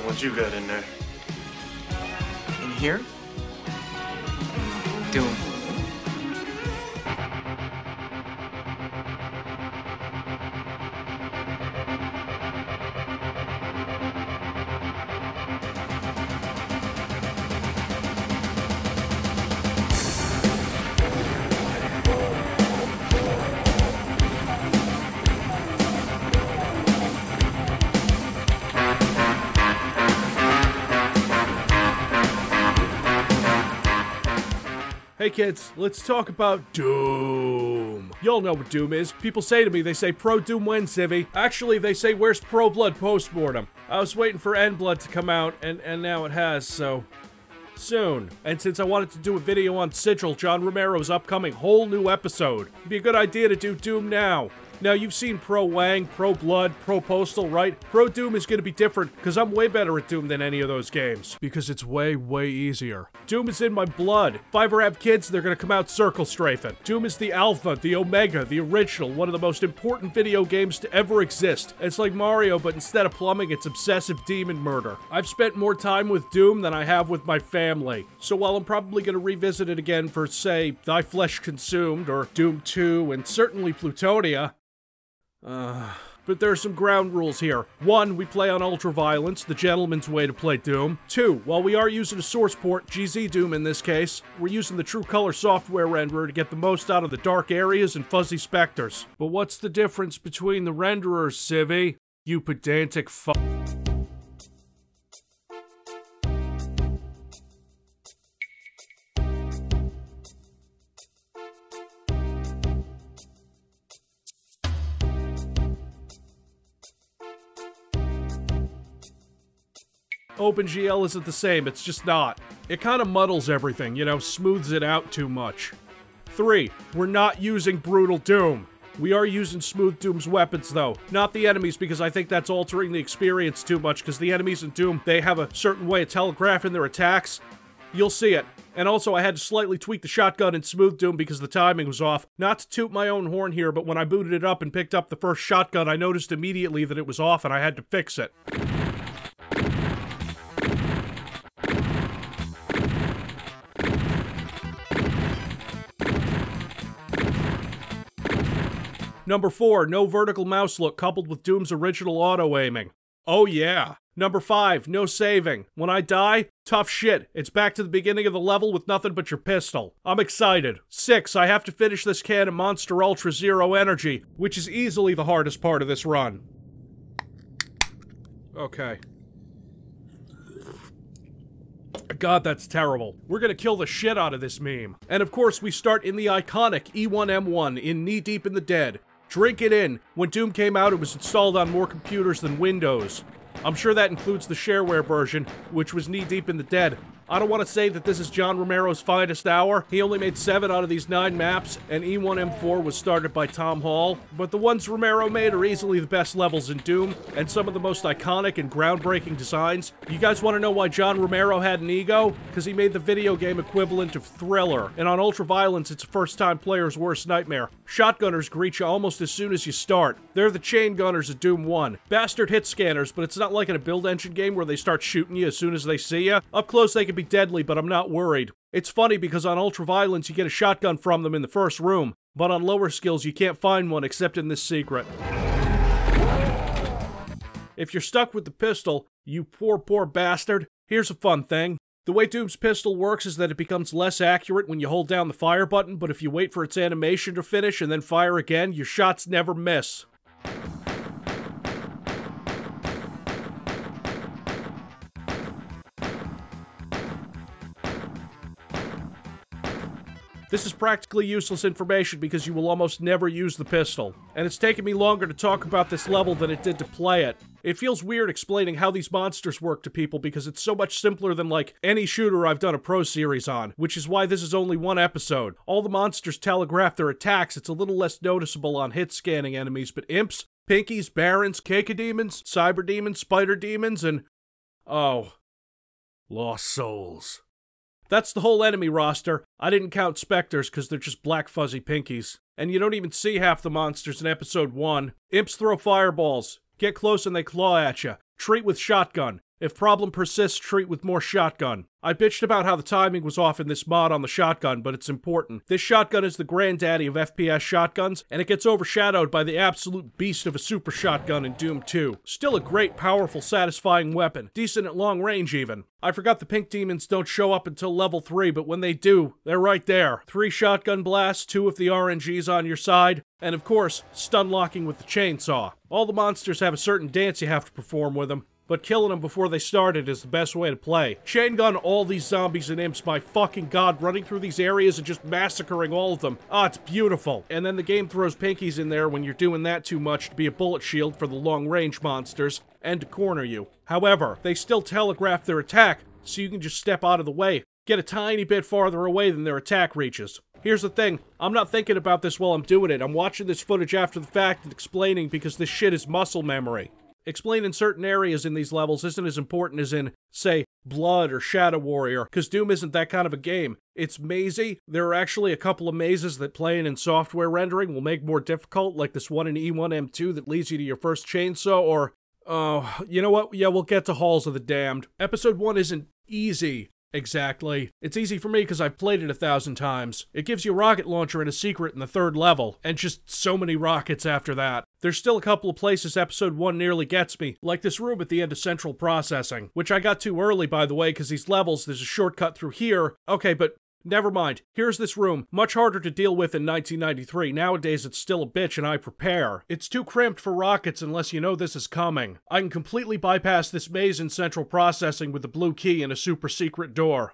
What you got in there? In here? Doom. Hey kids, let's talk about Doom. Y'all know what Doom is. People say to me, they say, pro Doom wins, Civvie. Actually, they say, where's Pro Blood postmortem? I was waiting for End Blood to come out, and now it has, so soon. And since I wanted to do a video on Sigil, John Romero's upcoming whole new episode, it'd be a good idea to do Doom now. Now, you've seen Pro Wang, Pro Blood, Pro Postal, right? Pro Doom is going to be different, because I'm way better at Doom than any of those games. Because it's way, way easier. Doom is in my blood. If I ever have kids, they're going to come out circle strafing. Doom is the alpha, the omega, the original, one of the most important video games to ever exist. It's like Mario, but instead of plumbing, it's obsessive demon murder. I've spent more time with Doom than I have with my family. So while I'm probably going to revisit it again for, say, Thy Flesh Consumed, or Doom 2, and certainly Plutonia, but there are some ground rules here. 1, we play on ultraviolence, the gentleman's way to play Doom. 2, while we are using a source port, GZ Doom in this case, we're using the True Color software renderer to get the most out of the dark areas and fuzzy specters. But what's the difference between the renderers, Civvie? You pedantic fuck. OpenGL isn't the same, it's just not. It kind of muddles everything, you know, smooths it out too much. 3, we're not using Brutal Doom. We are using Smooth Doom's weapons though, not the enemies, because I think that's altering the experience too much, because the enemies in Doom, they have a certain way of telegraphing their attacks. You'll see it. And also I had to slightly tweak the shotgun in Smooth Doom because the timing was off. Not to toot my own horn here, but when I booted it up and picked up the first shotgun, I noticed immediately that it was off and I had to fix it. Number 4, no vertical mouse look coupled with Doom's original auto-aiming. Oh yeah. Number 5, no saving. When I die, tough shit. It's back to the beginning of the level with nothing but your pistol. I'm excited. 6, I have to finish this can of Monster Ultra Zero Energy, which is easily the hardest part of this run. Okay. God, that's terrible. We're gonna kill the shit out of this meme. And of course, we start in the iconic E1M1 in Knee Deep in the Dead. Drink it in. When Doom came out, it was installed on more computers than Windows. I'm sure that includes the shareware version, which was Knee Deep in the Dead. I don't want to say that this is John Romero's finest hour. He only made 7 out of these 9 maps, and E1M4 was started by Tom Hall. But the ones Romero made are easily the best levels in Doom, and some of the most iconic and groundbreaking designs. You guys want to know why John Romero had an ego? Because he made the video game equivalent of Thriller, and on Ultraviolence, it's a first-time player's worst nightmare. Shotgunners greet you almost as soon as you start. They're the chain gunners of Doom 1. Bastard hit scanners, but it's not like in a build engine game where they start shooting you as soon as they see you. Up close, they can be deadly, but I'm not worried. It's funny because on Ultraviolence you get a shotgun from them in the first room, but on lower skills you can't find one except in this secret. If you're stuck with the pistol, you poor bastard, here's a fun thing. The way Doom's pistol works is that it becomes less accurate when you hold down the fire button, but if you wait for its animation to finish and then fire again, your shots never miss. This is practically useless information because you will almost never use the pistol, and it's taken me longer to talk about this level than it did to play it. It feels weird explaining how these monsters work to people because it's so much simpler than like any shooter I've done a pro series on, which is why this is only 1 episode. All the monsters telegraph their attacks, it's a little less noticeable on hit scanning enemies, but imps, pinkies, barons, cacodemons, cyber demons, spider demons, and oh, lost souls. That's the whole enemy roster. I didn't count specters because they're just black fuzzy pinkies. And you don't even see half the monsters in episode 1. Imps throw fireballs. Get close and they claw at you. Treat with shotgun. If problem persists, treat with more shotgun. I bitched about how the timing was off in this mod on the shotgun, but it's important. This shotgun is the granddaddy of FPS shotguns, and it gets overshadowed by the absolute beast of a super shotgun in Doom 2. Still a great, powerful, satisfying weapon. Decent at long range, even. I forgot the pink demons don't show up until level 3, but when they do, they're right there. 3 shotgun blasts, 2 if the RNG's on your side, and of course, stun locking with the chainsaw. All the monsters have a certain dance you have to perform with them, but killing them before they started is the best way to play. Chain gun all these zombies and imps, my fucking god, running through these areas and just massacring all of them. Ah, it's beautiful. And then the game throws pinkies in there when you're doing that too much to be a bullet shield for the long-range monsters, and to corner you. However, they still telegraph their attack, so you can just step out of the way, get a tiny bit farther away than their attack reaches. Here's the thing, I'm not thinking about this while I'm doing it. I'm watching this footage after the fact and explaining because this shit is muscle memory. Explaining certain areas in these levels isn't as important as in, say, Blood or Shadow Warrior, because Doom isn't that kind of a game. It's mazy. There are actually a couple of mazes that playing in software rendering will make more difficult, like this one in E1M2 that leads you to your first chainsaw, or, oh, you know what? Yeah, we'll get to Halls of the Damned. Episode 1 isn't easy. Exactly. It's easy for me because I've played it 1,000 times. It gives you a rocket launcher and a secret in the 3rd level, and just so many rockets after that. There's still a couple of places episode 1 nearly gets me, like this room at the end of Central Processing, which I got to early, by the way, because these levels, there's a shortcut through here. Okay, but never mind. Here's this room. Much harder to deal with in 1993. Nowadays, it's still a bitch and I prepare. It's too cramped for rockets unless you know this is coming. I can completely bypass this maze in Central Processing with the blue key and a super secret door.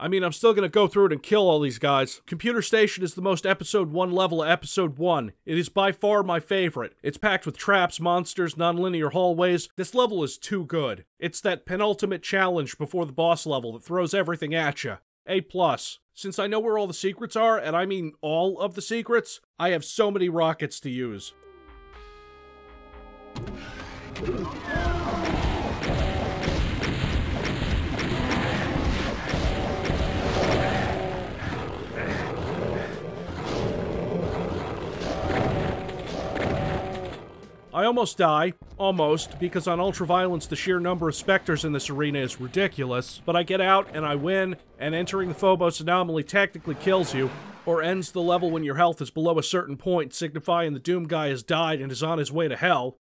I mean, I'm still gonna go through it and kill all these guys. Computer Station is the most episode 1 level of episode 1. It is by far my favorite. It's packed with traps, monsters, nonlinear hallways. This level is too good. It's that penultimate challenge before the boss level that throws everything at you. A+. Since I know where all the secrets are, and I mean all of the secrets, I have so many rockets to use. I almost die. Almost, because on Ultraviolence the sheer number of specters in this arena is ridiculous, but I get out and I win, and entering the Phobos anomaly technically kills you, or ends the level when your health is below a certain point, signifying the Doom guy has died and is on his way to hell.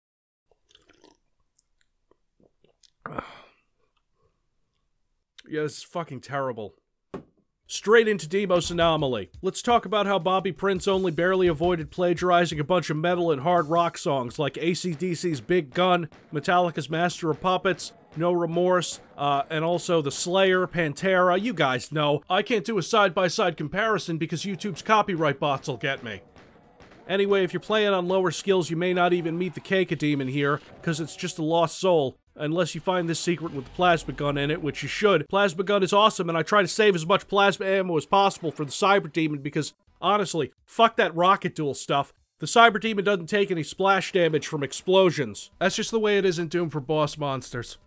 Yeah, this is fucking terrible. Straight into Deimos Anomaly. Let's talk about how Bobby Prince only barely avoided plagiarizing a bunch of metal and hard rock songs like AC/DC's Big Gun, Metallica's Master of Puppets, No Remorse, and also The Slayer, Pantera. You guys know. I can't do a side-by-side comparison because YouTube's copyright bots will get me. Anyway, if you're playing on lower skills, you may not even meet the Keika Demon here, because it's just a lost soul. Unless you find this secret with the plasma gun in it, which you should. Plasma gun is awesome, and I try to save as much plasma ammo as possible for the Cyber Demon because, honestly, fuck that rocket duel stuff. The Cyber Demon doesn't take any splash damage from explosions. That's just the way it is in Doom for boss monsters.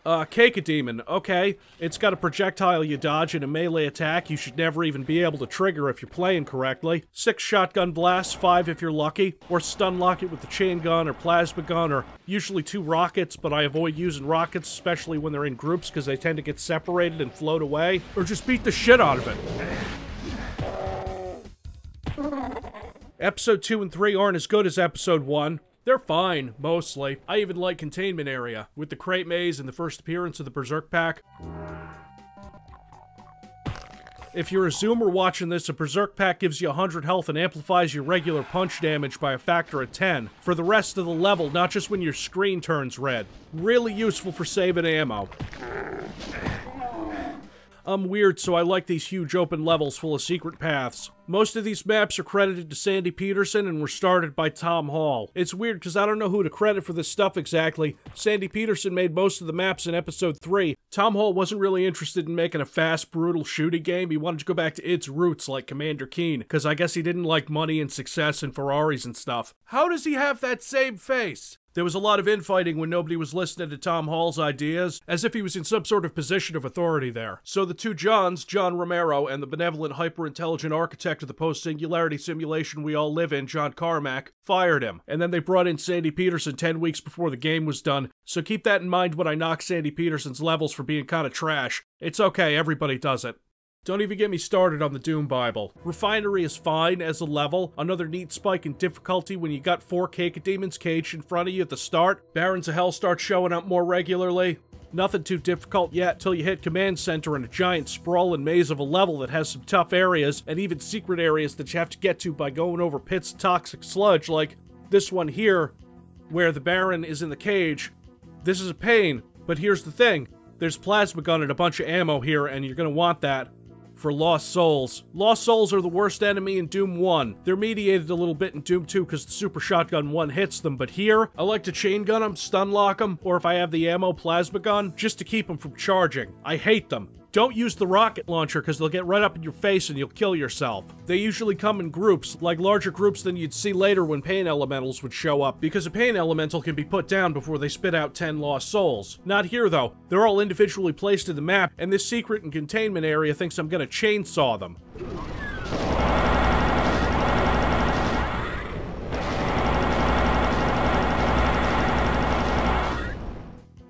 Keika Demon, okay. It's got a projectile you dodge and a melee attack you should never even be able to trigger if you're playing correctly. 6 shotgun blasts, 5 if you're lucky, or stun lock it with the chain gun or plasma gun, or usually 2 rockets, but I avoid using rockets, especially when they're in groups because they tend to get separated and float away, or just beat the shit out of it. Episode 2 and 3 aren't as good as Episode 1. They're fine, mostly. I even like Containment Area, with the crate maze and the first appearance of the Berserk Pack. If you're a zoomer watching this, a Berserk Pack gives you 100 health and amplifies your regular punch damage by a factor of 10, for the rest of the level, not just when your screen turns red. Really useful for saving ammo. I'm weird, so I like these huge open levels full of secret paths. Most of these maps are credited to Sandy Peterson and were started by Tom Hall. It's weird because I don't know who to credit for this stuff exactly. Sandy Peterson made most of the maps in Episode 3. Tom Hall wasn't really interested in making a fast, brutal shooting game. He wanted to go back to its roots like Commander Keen, because I guess he didn't like money and success and Ferraris and stuff. How does he have that same face? There was a lot of infighting when nobody was listening to Tom Hall's ideas, as if he was in some sort of position of authority there. So the two Johns, John Romero and the benevolent hyper-intelligent architect of the post-singularity simulation we all live in, John Carmack, fired him. And then they brought in Sandy Peterson 10 weeks before the game was done, so keep that in mind when I knock Sandy Peterson's levels for being kinda trash. It's okay, everybody does it. Don't even get me started on the Doom Bible. Refinery is fine as a level. Another neat spike in difficulty when you got 4 Cacodemons caged in front of you at the start. Barons of Hell start showing up more regularly. Nothing too difficult yet till you hit Command Center in a giant sprawling maze of a level that has some tough areas and even secret areas that you have to get to by going over pits of toxic sludge like this one here where the Baron is in the cage. This is a pain, but here's the thing. There's plasma gun and a bunch of ammo here and you're gonna want that. For Lost Souls. Lost Souls are the worst enemy in Doom 1. They're mediated a little bit in Doom 2 because the Super Shotgun 1 hits them, but here, I like to chain gun them, stun lock them, or if I have the ammo, plasma gun, just to keep them from charging. I hate them. Don't use the rocket launcher because they'll get right up in your face and you'll kill yourself. They usually come in groups, like larger groups than you'd see later when pain elementals would show up, because a pain elemental can be put down before they spit out 10 lost souls. Not here though. They're all individually placed in the map, and this secret and containment area thinks I'm gonna chainsaw them.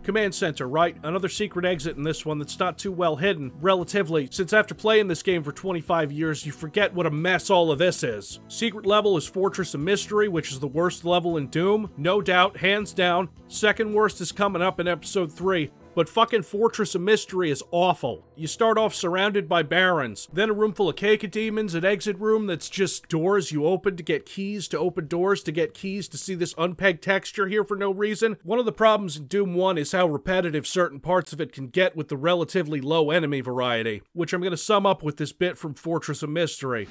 Command Center, right? Another secret exit in this one that's not too well hidden, relatively, since after playing this game for 25 years, you forget what a mess all of this is. Secret level is Fortress of Mystery, which is the worst level in Doom, no doubt, hands down. Second worst is coming up in Episode 3. But fucking Fortress of Mystery is awful. You start off surrounded by barons, then a room full of Cacodemons, an exit room that's just doors you open to get keys to open doors to get keys to see this unpegged texture here for no reason. One of the problems in Doom 1 is how repetitive certain parts of it can get with the relatively low enemy variety, which I'm gonna sum up with this bit from Fortress of Mystery.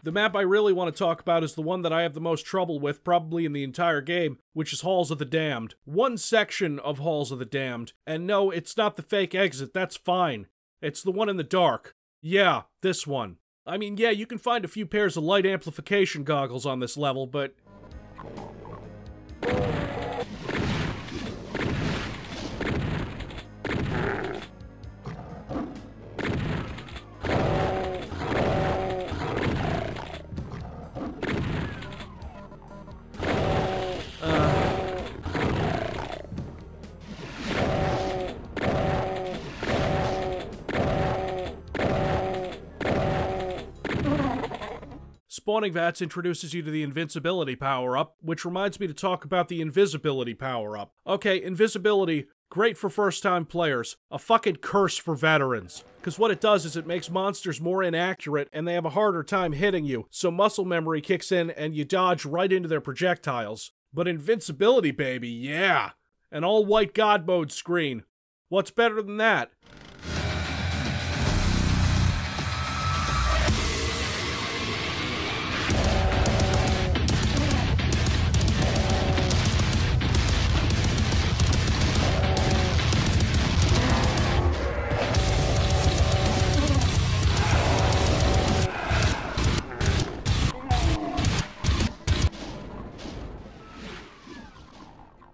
The map I really want to talk about is the one that I have the most trouble with, probably in the entire game, which is Halls of the Damned. One section of Halls of the Damned, and no, it's not the fake exit, that's fine. It's the one in the dark. Yeah, this one. I mean, yeah, you can find a few pairs of light amplification goggles on this level, but... Spawning Vats introduces you to the Invincibility power-up, which reminds me to talk about the Invisibility power-up. Okay, Invisibility, great for first-time players, a fucking curse for veterans. Because what it does is it makes monsters more inaccurate and they have a harder time hitting you, so muscle memory kicks in and you dodge right into their projectiles. But Invincibility, baby, yeah! An all-white God mode screen. What's better than that?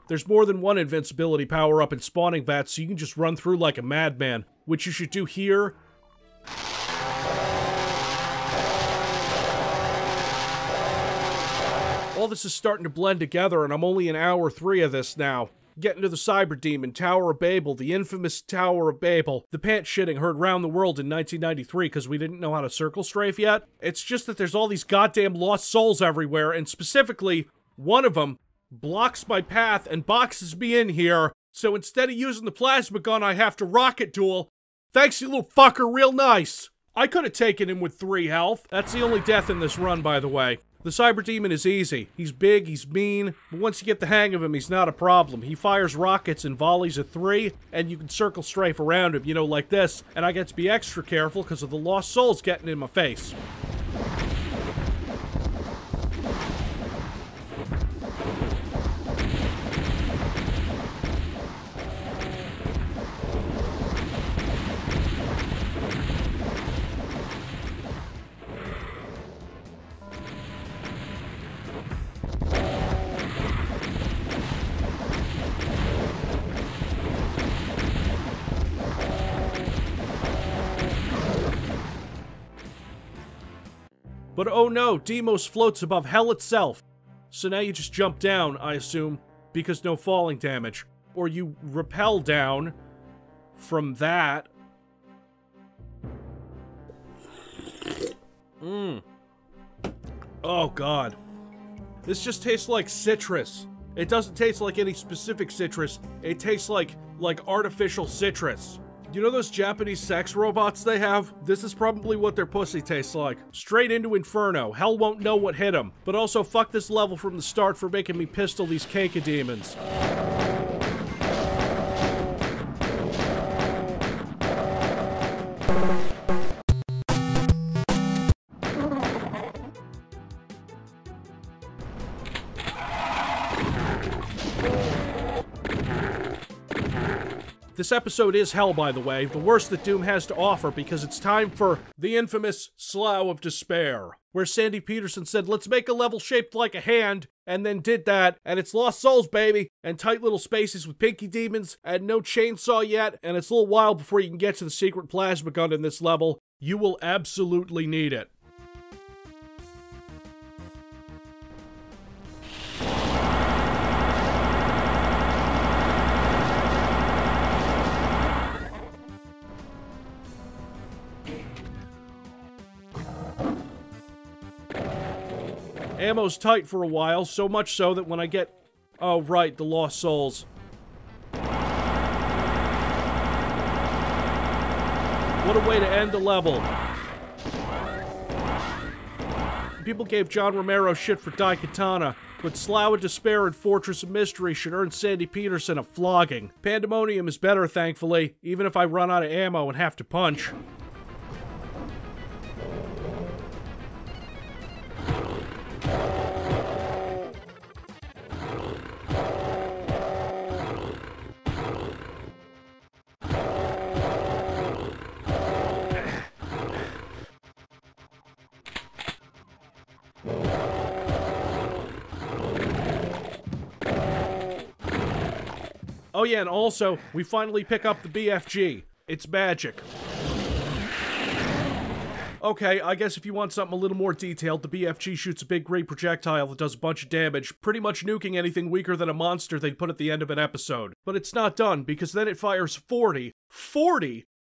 There's more than one invincibility power-up in Spawning Vats, so you can just run through like a madman, which you should do here. All this is starting to blend together, and I'm only in hour 3 of this now. Getting to the Cyber Demon, Tower of Babel, the infamous Tower of Babel, the pants shitting heard round the world in 1993 because we didn't know how to circle strafe yet. It's just that there's all these goddamn lost souls everywhere, and specifically, one of them blocks my path and boxes me in here, so instead of using the plasma gun, I have to rocket duel. Thanks, you little fucker, real nice. I could have taken him with 3 health. That's the only death in this run, by the way. The Cyber Demon is easy. He's big, he's mean, but once you get the hang of him, he's not a problem. He fires rockets in volleys of 3, and you can circle strafe around him, you know, like this, and I get to be extra careful because of the lost souls getting in my face. But oh no, Deimos floats above hell itself. So now you just jump down, I assume, because no falling damage. Or you rappel down from that. Oh god. This just tastes like citrus. It doesn't taste like any specific citrus. It tastes like artificial citrus. You know those Japanese sex robots they have? This is probably what their pussy tastes like. Straight into Inferno. Hell won't know what hit them. But also fuck this level from the start for making me pistol these cake-a-demons. This episode is hell, by the way, the worst that Doom has to offer, because it's time for the infamous Slough of Despair, where Sandy Peterson said, let's make a level shaped like a hand, and then did that, and it's Lost Souls, baby, and tight little spaces with pinky demons, and no chainsaw yet, and it's a little while before you can get to the secret plasma gun in this level. You will absolutely need it. Ammo's tight for a while, so much so that when I get... Oh, right, the Lost Souls. What a way to end a level. People gave John Romero shit for Daikatana, but Slough of Despair and Fortress of Mystery should earn Sandy Peterson a flogging. Pandemonium is better, thankfully, even if I run out of ammo and have to punch. Oh yeah, and also, we finally pick up the BFG. It's magic. Okay, I guess if you want something a little more detailed, the BFG shoots a big green projectile that does a bunch of damage, pretty much nuking anything weaker than a monster they'd put at the end of an episode. But it's not done, because then it fires 40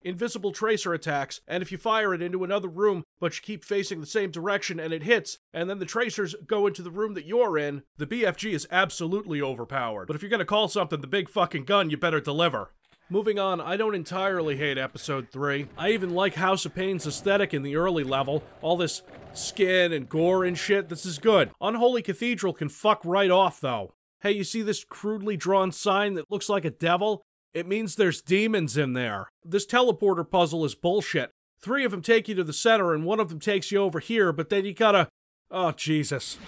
invisible tracer attacks, and if you fire it into another room, but you keep facing the same direction and it hits, and then the tracers go into the room that you're in, the BFG is absolutely overpowered. But if you're gonna call something the big fucking gun, you better deliver. Moving on, I don't entirely hate Episode 3. I even like House of Pain's aesthetic in the early level. All this skin and gore and shit, this is good. Unholy Cathedral can fuck right off, though. Hey, you see this crudely drawn sign that looks like a devil? It means there's demons in there. This teleporter puzzle is bullshit. 3 of them take you to the center, and 1 of them takes you over here, but then you gotta... Oh, Jesus.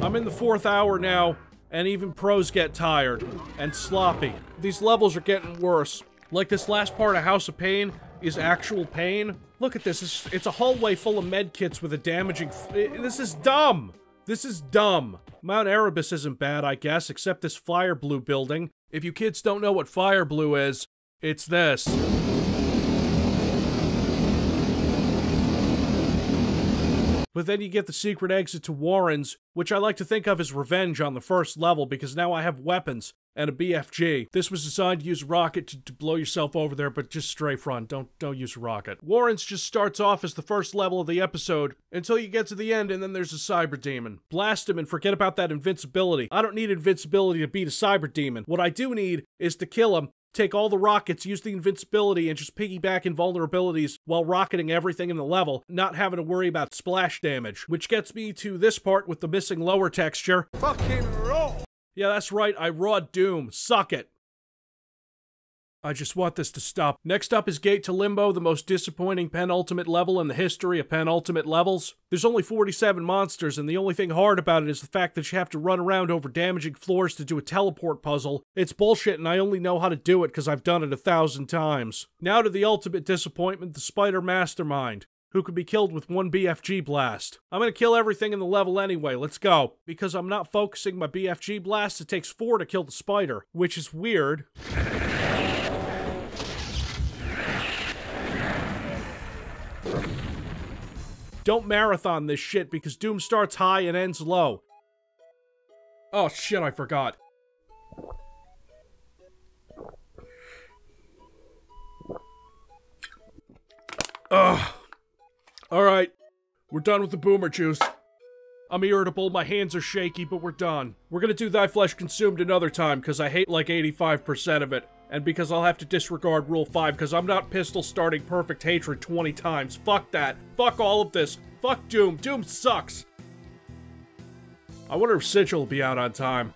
I'm in the 4th hour now, and even pros get tired. And sloppy. These levels are getting worse. Like this last part of House of Pain is actual pain. Look at this. It's a hallway full of medkits with a damaging... This is dumb! This is dumb. Mount Erebus isn't bad, I guess, except this fire blue building. If you kids don't know what fire blue is, it's this. But then you get the secret exit to Warren's, which I like to think of as revenge on the first level because now I have weapons and a BFG. This was designed to use a rocket to blow yourself over there, but just strafe run. Don't use a rocket. Warren's just starts off as the first level of the episode until you get to the end and then there's a cyber demon. Blast him and forget about that invincibility. I don't need invincibility to beat a cyber demon. What I do need is to kill him, take all the rockets, use the invincibility, and just piggyback invulnerabilities while rocketing everything in the level, not having to worry about splash damage. Which gets me to this part with the missing lower texture. Fucking roll! Yeah, that's right, I rawed Doom. Suck it. I just want this to stop. Next up is Gate to Limbo, the most disappointing penultimate level in the history of penultimate levels. There's only 47 monsters, and the only thing hard about it is the fact that you have to run around over damaging floors to do a teleport puzzle. It's bullshit, and I only know how to do it because I've done it 1,000 times. Now to the ultimate disappointment, the Spider Mastermind, who could be killed with 1 BFG blast. I'm gonna kill everything in the level anyway, let's go. Because I'm not focusing my BFG blast, it takes 4 to kill the spider, which is weird. Don't marathon this shit because Doom starts high and ends low. Oh shit, I forgot. Ugh. Alright. We're done with the boomer juice. I'm irritable, my hands are shaky, but we're done. We're gonna do Thy Flesh Consumed another time, because I hate like 85% of it. And because I'll have to disregard Rule 5, because I'm not pistol starting Perfect Hatred 20 times. Fuck that. Fuck all of this. Fuck Doom. Doom sucks. I wonder if Sigil will be out on time.